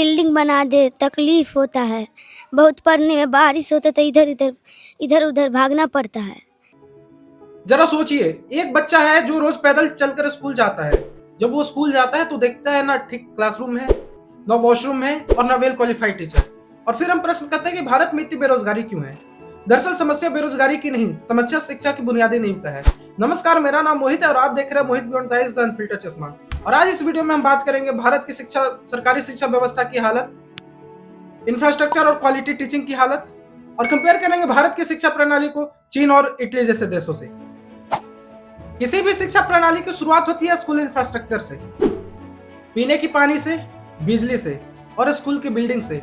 Building बना दे, तकलीफ होता है बहुत। पढ़ने में बारिश होता तो इधर उधर भागना पड़ता है। जरा सोचिए, एक बच्चा है जो रोज पैदल चलकर स्कूल जाता है। जब वो स्कूल जाता है तो देखता है ना ठीक क्लासरूम है, ना वॉशरूम है और ना वेल क्वालिफाइड टीचर। और फिर हम प्रश्न करते हैं कि भारत में इतनी बेरोजगारी क्यों है। दरअसल समस्या बेरोजगारी की नहीं, समस्या शिक्षा की बुनियादी नींव का है। नमस्कार, मेरा नाम मोहित है और आप देख रहे हैं मोहित बियॉन्ड द अनफिल्टर्ड चश्मा। और आज इस वीडियो में हम बात करेंगे भारत की सरकारी शिक्षा व्यवस्था की हालत, इंफ्रास्ट्रक्चर और क्वालिटी टीचिंग की हालत, और कंपेयर करेंगे भारत की शिक्षा प्रणाली को चीन और इटली जैसे देशों से। किसी भी शिक्षा प्रणाली की शुरुआत होती है स्कूल इंफ्रास्ट्रक्चर से, पीने की पानी से, बिजली से और स्कूल की बिल्डिंग से।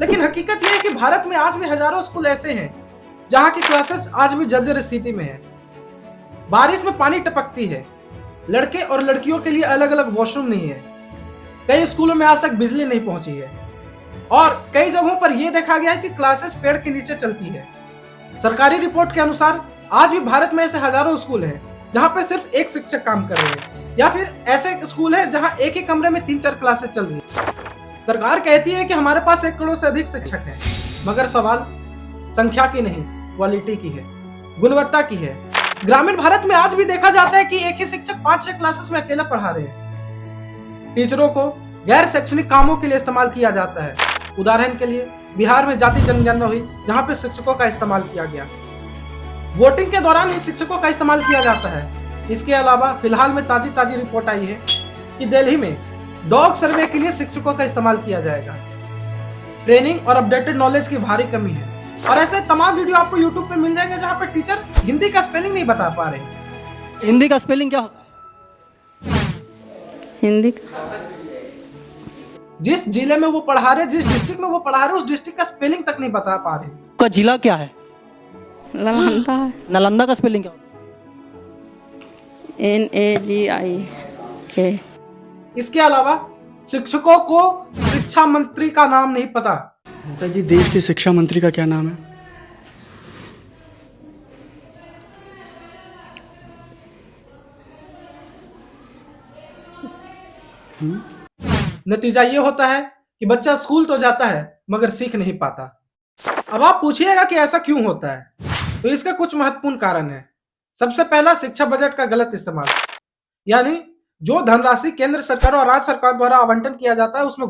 लेकिन हकीकत यह है कि भारत में आज भी हजारों स्कूल ऐसे हैं जहां की क्लासेस आज भी जर्जर स्थिति में है। बारिश में पानी टपकती है, लड़के और लड़कियों के लिए अलग अलग वॉशरूम नहीं है, कई स्कूलों में आज तक बिजली नहीं पहुंची है और कई जगहों पर यह देखा गया है कि क्लासेस पेड़ के नीचे चलती है। सरकारी रिपोर्ट के अनुसार आज भी भारत में ऐसे हजारों स्कूल हैं जहां पर सिर्फ एक शिक्षक काम कर रहे हैं, या फिर ऐसे स्कूल है जहां एक ही कमरे में 3-4 क्लासेस चल रही है। सरकार कहती है कि हमारे पास 1 करोड़ से अधिक शिक्षक हैं, मगर सवाल संख्या की नहीं, क्वालिटी की है, गुणवत्ता की है। ग्रामीण भारत में आज भी देखा जाता है कि एक ही शिक्षक 5-6 क्लासेस में अकेला पढ़ा रहे हैं। टीचरों को गैर शैक्षणिक कामों के लिए इस्तेमाल किया जाता है। उदाहरण के लिए बिहार में जाति जनगणना हुई जहां पे शिक्षकों का इस्तेमाल किया गया। वोटिंग के दौरान ही शिक्षकों का इस्तेमाल किया जाता है। इसके अलावा फिलहाल में ताजी रिपोर्ट आई है कि दिल्ली में डॉग सर्वे के लिए शिक्षकों का इस्तेमाल किया जाएगा। ट्रेनिंग और अपडेटेड नॉलेज की भारी कमी है। और ऐसे तमाम वीडियो आपको YouTube पे मिल जाएंगे जहां पर टीचर हिंदी का स्पेलिंग नहीं बता पा रहे। हिंदी का स्पेलिंग क्या होता है? हिंदी का जिस जिले में वो पढ़ा रहे, जिस डिस्ट्रिक्ट में वो पढ़ा रहे, उस डिस्ट्रिक्ट का स्पेलिंग तक नहीं बता पा रहे। का जिला क्या है? नालंदा है। नालंदा का स्पेलिंग क्या होता है? NALIA। इसके अलावा शिक्षकों को शिक्षा मंत्री का नाम नहीं पता। नेता जी, देश के शिक्षा मंत्री का क्या नाम है? नतीजा ये होता है कि बच्चा स्कूल तो जाता है मगर सीख नहीं पाता। अब आप पूछिएगा कि ऐसा क्यों होता है, तो इसका कुछ महत्वपूर्ण कारण है। सबसे पहला, शिक्षा बजट का गलत इस्तेमाल, यानी जो धनराशि केंद्र सरकार और राज्य सरकार द्वारा आवंटन किया जाता है उसमें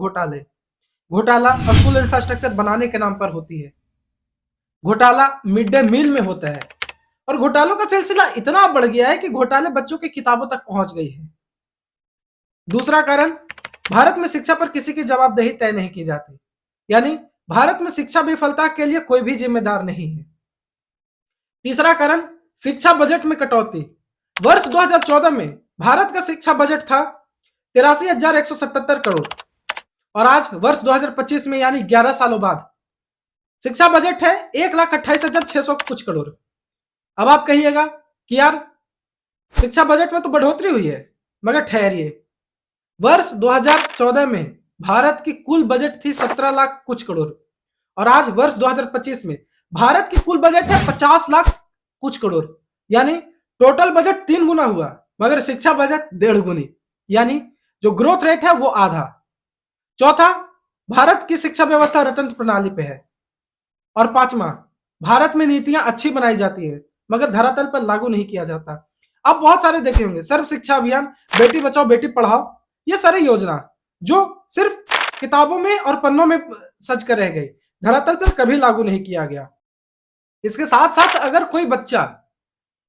घोटाला स्कूल इंफ्रास्ट्रक्चर बनाने के नाम पर होती है। घोटाला मिड डे मील में होता है और घोटालों का सिलसिला इतना बढ़ गया है कि घोटाले बच्चों की किताबों तक पहुंच गई है। दूसरा कारण, भारत में शिक्षा पर किसी की जवाबदेही तय नहीं की जाती, यानी भारत में शिक्षा विफलता के लिए कोई भी जिम्मेदार नहीं है। तीसरा कारण, शिक्षा बजट में कटौती। वर्ष 2014 में भारत का शिक्षा बजट था 83,177 करोड़ और आज वर्ष 2025 में यानी 11 सालों बाद शिक्षा बजट है 1,28,600 कुछ करोड़। अब आप कहिएगा कि यार शिक्षा बजट में तो बढ़ोतरी हुई है, मगर ठहरिए, वर्ष 2014 में भारत की कुल बजट थी 17 लाख कुछ करोड़ और आज वर्ष 2025 में भारत की कुल बजट है 50 लाख कुछ करोड़, यानी टोटल बजट 3 गुना हुआ, मगर शिक्षा बजट 1.5 गुनी, यानी जो ग्रोथ रेट है वो आधा। चौथा, भारत की शिक्षा व्यवस्था रटंत्र प्रणाली पे है। और पांचवा, भारत में नीतियां अच्छी बनाई जाती है मगर धरातल पर लागू नहीं किया जाता। आप बहुत सारे देखे होंगे, सर्व शिक्षा अभियान, बेटी बचाओ बेटी पढ़ाओ, ये सारी योजना जो सिर्फ किताबों में और पन्नों में सज कर रह गई, धरातल पर कभी लागू नहीं किया गया। इसके साथ साथ अगर कोई बच्चा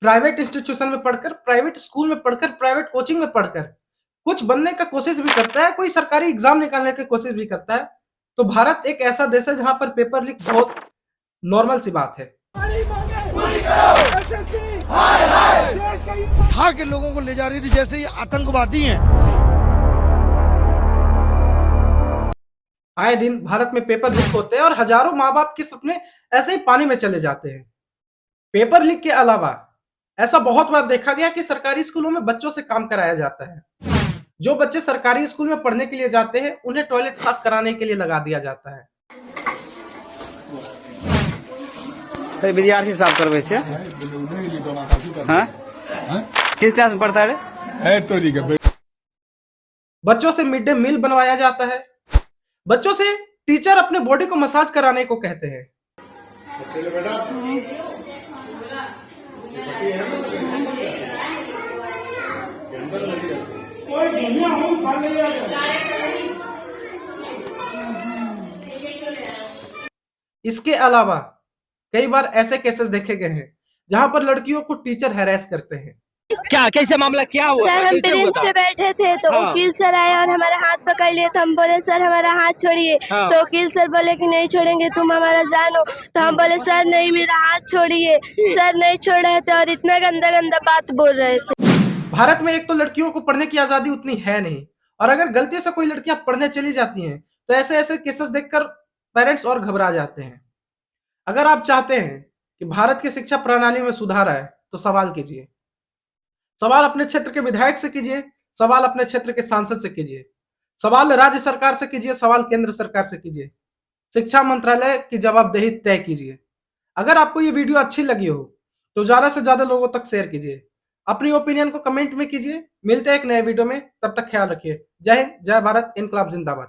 प्राइवेट इंस्टीट्यूशन में पढ़कर, प्राइवेट स्कूल में पढ़कर, प्राइवेट कोचिंग में पढ़कर कुछ बनने का कोशिश भी करता है, कोई सरकारी एग्जाम निकालने की कोशिश भी करता है, तो भारत एक ऐसा देश है जहां पर पेपर लीक बहुत नॉर्मल सी बात है। उठा के लोगों को ले जा रही थी जैसे ये आतंकवादी हैं। आए दिन भारत में पेपर लीक होते हैं और हजारों माँ बाप के सपने ऐसे ही पानी में चले जाते हैं। पेपर लीक के अलावा ऐसा बहुत बार देखा गया कि सरकारी स्कूलों में बच्चों से काम कराया जाता है। जो बच्चे सरकारी स्कूल में पढ़ने के लिए जाते हैं उन्हें टॉयलेट साफ कराने के लिए लगा दिया जाता है। विद्यार्थी साफ करवे छे। हाँ? किस क्लास में पढ़ता है? बच्चों से मिड डे मील बनवाया जाता है, बच्चों से टीचर अपने बॉडी को मसाज कराने को कहते हैं। इसके अलावा कई बार ऐसे केसेस देखे गए हैं जहां पर लड़कियों को टीचर हैरेस करते हैं। क्या कैसे मामला क्या हुआ सर, हम कैसे हुआ बेंच था? पे बैठे थे तो हाँ। वकील सर आए और हमारा हाथ पकड़ लिए, तो हम बोले सर हमारा हाथ छोड़िए। हाँ। तो वकील सर बोले कि नहीं छोड़ेंगे, तुम हमारा जानो। तो हम बोले सर नहीं, मेरा हाथ छोड़िए। सर नहीं छोड़ रहे थे और इतना गंदा गंदा बात बोल रहे थे। भारत में एक तो लड़कियों को पढ़ने की आजादी उतनी है नहीं, और अगर गलती से कोई लड़कियां पढ़ने चली जाती हैं तो ऐसे ऐसे केसेस देखकर पेरेंट्स और घबरा जाते हैं। अगर आप चाहते हैं कि भारत की शिक्षा प्रणाली में सुधार आए तो सवाल कीजिए। सवाल अपने क्षेत्र के विधायक से कीजिए, सवाल अपने क्षेत्र के सांसद से कीजिए, सवाल राज्य सरकार से कीजिए, सवाल केंद्र सरकार से कीजिए, शिक्षा मंत्रालय की जवाबदेही तय कीजिए। अगर आपको ये वीडियो अच्छी लगी हो तो ज्यादा से ज्यादा लोगों तक शेयर कीजिए। अपनी ओपिनियन को कमेंट में कीजिए। मिलते हैं एक नए वीडियो में, तब तक ख्याल रखिए। जय हिंद, जय भारत, इनकलाब जिंदाबाद।